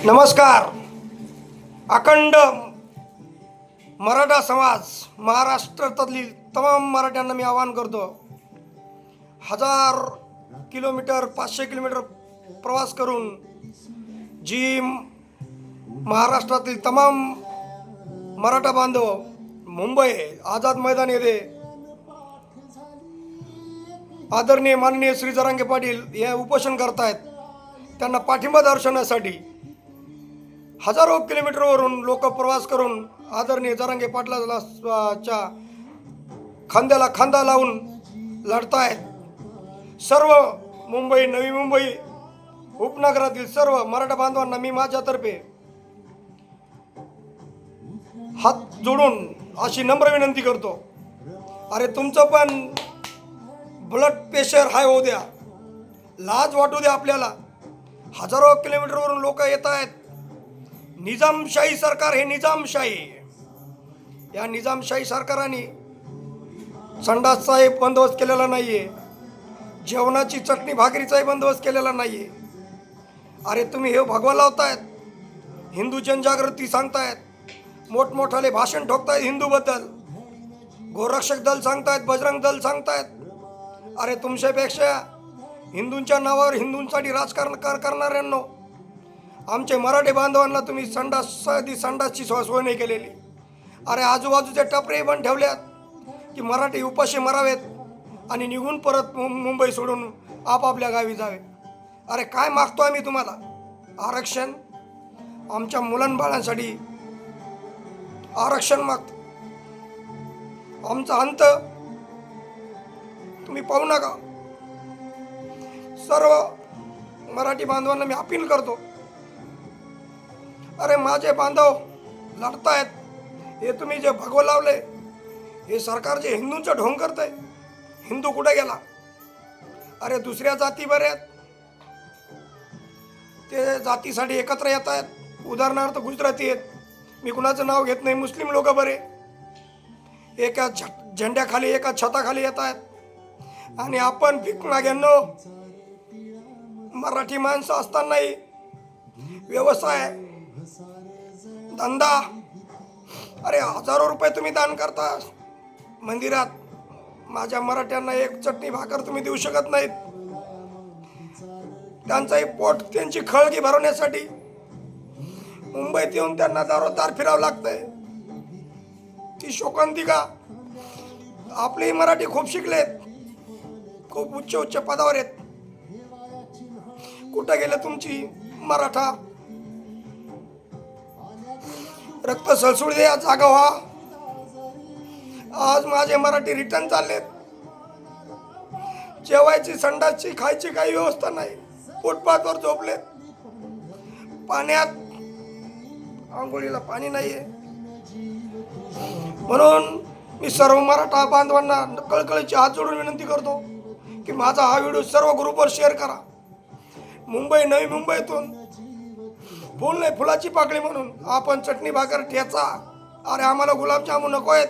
नमस्कार. अखंड मराठा समाज महाराष्ट्रातली तमाम मराठ्यांना मी आवाहन करतो. 1000 किलोमीटर 500 किलोमीटर प्रवास करून जी महाराष्ट्रातील तमाम मराठा बांधव मुंबई आझाद मैदान येथे आदरणीय माननीय श्री जरांगे पाटील हे उपोषण करतायत. त्यांना पाठिंबा दर्शवण्यासाठी हजारो किलोमीटरवरून लोक प्रवास करून आदरणीय जरांगे पाटलाच्या खांद्याला खांदा लावून लढतायत. सर्व मुंबई, नवी मुंबई उपनगरातील सर्व मराठा बांधवांना मी माझ्यातर्फे हात जोडून अशी नम्र विनंती करतो. अरे तुमचं पण ब्लड प्रेशर हाय होऊ द्या, लाज वाटू द्या आपल्याला. हजारो किलोमीटरवरून लोक येत आहेत. निजामशाही सरकार हे निजामशाही, या निजामशाही सरकाराने संडासचाही बंदोबस्त केलेला नाहीये, जेवणाची चटणी भाकरीचाही बंदोबस्त केलेला नाहीये. अरे तुम्ही हे भगवा लावतायत, हिंदू जनजागृती सांगतायत, मोठमोठाले भाषण ठोकतायत हिंदूबद्दल, गोरक्षक दल सांगतायत, बजरंग दल सांगतायत. अरे तुमच्यापेक्षा हिंदूंच्या नावावर हिंदूंसाठी राजकारण करणाऱ्यांनो, आमचे मराठी बांधवांना तुम्ही संडासची सोय नाही केलेली. अरे आजूबाजूचे टपरे बंद ठेवल्यात की मराठी उपाशी मरावेत आणि निघून परत मुंबई सोडून आपापल्या गावी जावे. अरे काय मागतो आम्ही तुम्हाला? आरक्षण, आमच्या मुलांबाळांसाठी आरक्षण मागतो. आमचा अंत तुम्ही पाहू नका. सर्व मराठी बांधवांना मी अपील करतो. अरे माझे बांधव लढतायत, हे तुम्ही जे भगवं लावले, हे सरकार जे हिंदूंचं ढोंग करतंय. हिंदू कुठे गेला? अरे दुसऱ्या जाती बरे आहेत, ते जातीसाठी एकत्र येत आहेत. उदाहरणार्थ गुजराती आहेत, मी कुणाचं नाव घेत नाही. मुस्लिम लोक बरे एका झेंड्याखाली एका छताखाली येत आहेत आणि आपण भीक माग्यांनो, मराठी माणसं असतानाही व्यवसाय धंदा, अरे हजारो रुपये तुम्ही दान करता मंदिरात. माझ्या मराठ्यांना एक चटणी भाकर तुम्ही देऊ शकत नाहीत. त्यांचाही पोट, त्यांची खळगी भरवण्यासाठी मुंबईत येऊन त्यांना दारोदार फिरावं लागतंय. ती शोकांतिका. आपलेही मराठी खूप शिकलेत, खूप उच्च उच्च पदावर आहेत. कुठं गेलं तुमची मराठा? रक्त सळसुळी द्या, जागा व्हा. आज माझे मराठी रिटर्न चाललेत. जेवायची, संडासची, खायची काही व्यवस्था नाही. फुटपाथवर झोपलेत. पाण्यात आंघोळीला पाणी नाहीये. म्हणून मी सर्व मराठा बांधवांना कळकळीची हात जोडून विनंती करतो की माझा हा व्हिडिओ सर्व ग्रुपवर शेअर करा. मुंबई, नवी मुंबईतून फुल नाही फुलाची पाकळी म्हणून आपण चटणी भाकर ठेचा. अरे आम्हाला गुलाबजामून नको आहेत.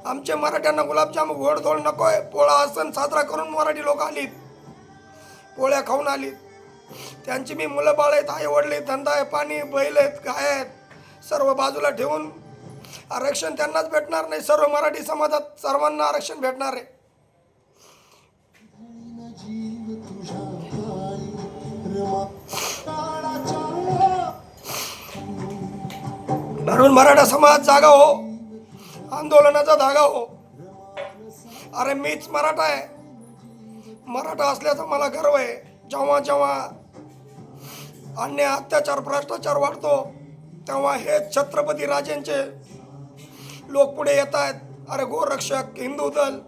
आमच्या मराठ्यांना गुलाबजामून गोडधोड नको आहे. पोळा हा सण साजरा करून मराठी लोक आलीत, पोळ्या खाऊन आलीत. त्यांची मी मुलं बाळ आहेत, आई वडले, धंदा आहे, पाणी, बैल आहेत, गाय आहेत. सर्व बाजूला ठेवून आरक्षण त्यांनाच भेटणार नाही. सर्व मराठी समाजात सर्वांना आरक्षण भेटणार आहे. म्हणून मराठा समाज जागा हो, आंदोलनाचा धागा हो. अरे मीच मराठा आहे, मराठा असल्याचा मला गर्व आहे. जेव्हा जेव्हा अन्याय, अत्याचार, भ्रष्टाचार वाढतो तेव्हा हे छत्रपती राजेंचे लोक पुढे येत आहेत. अरे गोरक्षक, हिंदू दल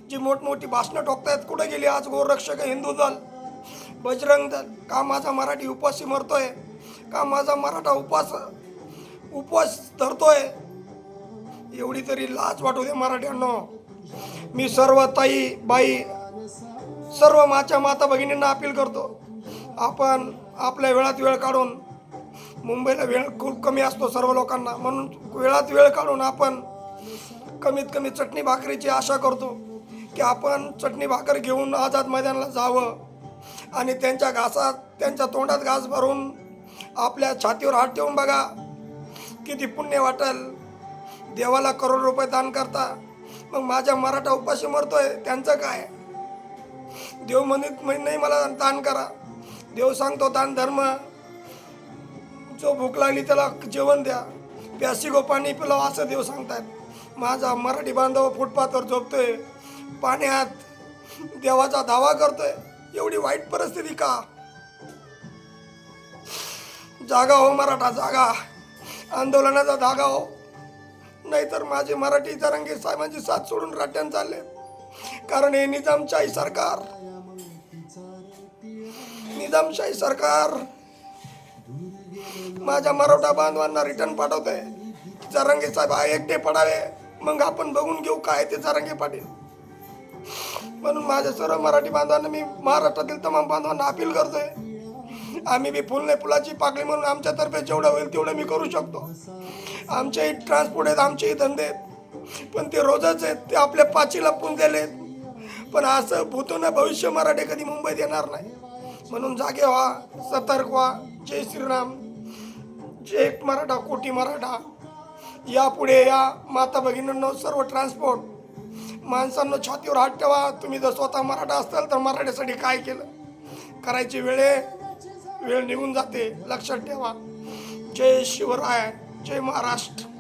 जी मोठमोठी भाषणं ठोकतायत, कुठे गेली आज गोरक्षक, हिंदू दल, बजरंग दल? का माझा मराठी उपाशी मरतोय? का माझा मराठा उपवास धरतोय? एवढी तरी लाज वाटू दे मराठ्यांनो. मी सर्व ताई, बाई, सर्व माझ्या माता भगिनींना अपील करतो, आपण आपल्या वेळात वेळ काढून, मुंबईला वेळ खूप कमी असतो सर्व लोकांना, म्हणून वेळात वेळ काढून आपण कमीत कमी चटणी भाकरीची आशा करतो की आपण चटणी भाकर घेऊन आझाद मैदानाला जावं आणि त्यांच्या घासात, त्यांच्या तोंडात घास भरून आपल्या छातीवर हात ठेवून बघा, किती पुण्य वाटेल. देवाला करोड रुपये दान करता, मग माझ्या मराठा उपाशी मरतोय, त्यांचं काय? देव म्हणत नाही मला दान करा. देव सांगतो दान धर्म, जो भूक लागली त्याला जेवण द्या, प्यासी गो पाणी पिलाव, असं देव सांगतात. माझा मराठी बांधव फुटपाथवर झोपतोय, पाण्यात देवाचा दावा करतोय. एवढी वाईट परिस्थिती का? जागा हो मराठा, जागा. आंदोलनाचा धागा हो, नाहीतर माझे मराठी जरांगे साहेबांची साथ सोडून राट्यान चालले. कारण हे निजामशाही सरकार, निजामशाही सरकार माझ्या मराठा बांधवांना रिटर्न पाठवतंय. जरांगे साहेब एकटे पडावे, मग आपण बघून घेऊ काय ते जरांगे पाटील. म्हणून माझ्या सर्व मराठी बांधवांना, मी महाराष्ट्रातील तमाम बांधवांना अपील करतोय, आम्ही बी फुल नाही फुलाची पाकळी म्हणून आमच्यातर्फे जेवढं होईल तेवढं मी करू शकतो. आमचेही ट्रान्सपोर्ट आहेत, आमचेही धंदे आहेत, पण ते रोजच आहेत, ते आपल्या पाचीला पुंजलेले. पण असं भूतून भविष्य मराठे कधी मुंबईत येणार नाही. म्हणून जागे व्हा, सतर्क व्हा. जय श्रीराम, जय मराठा, कोटी मराठा. यापुढे या माता भगिनींनो, सर्व ट्रान्सपोर्ट माणसांनो, छातीवर हात ठेवा. तुम्ही जर स्वतः मराठा असाल तर मराठ्यासाठी काय केलं करायची वेळ निघून जाते, लक्षात ठेवा. जय शिवराय, जय महाराष्ट्र.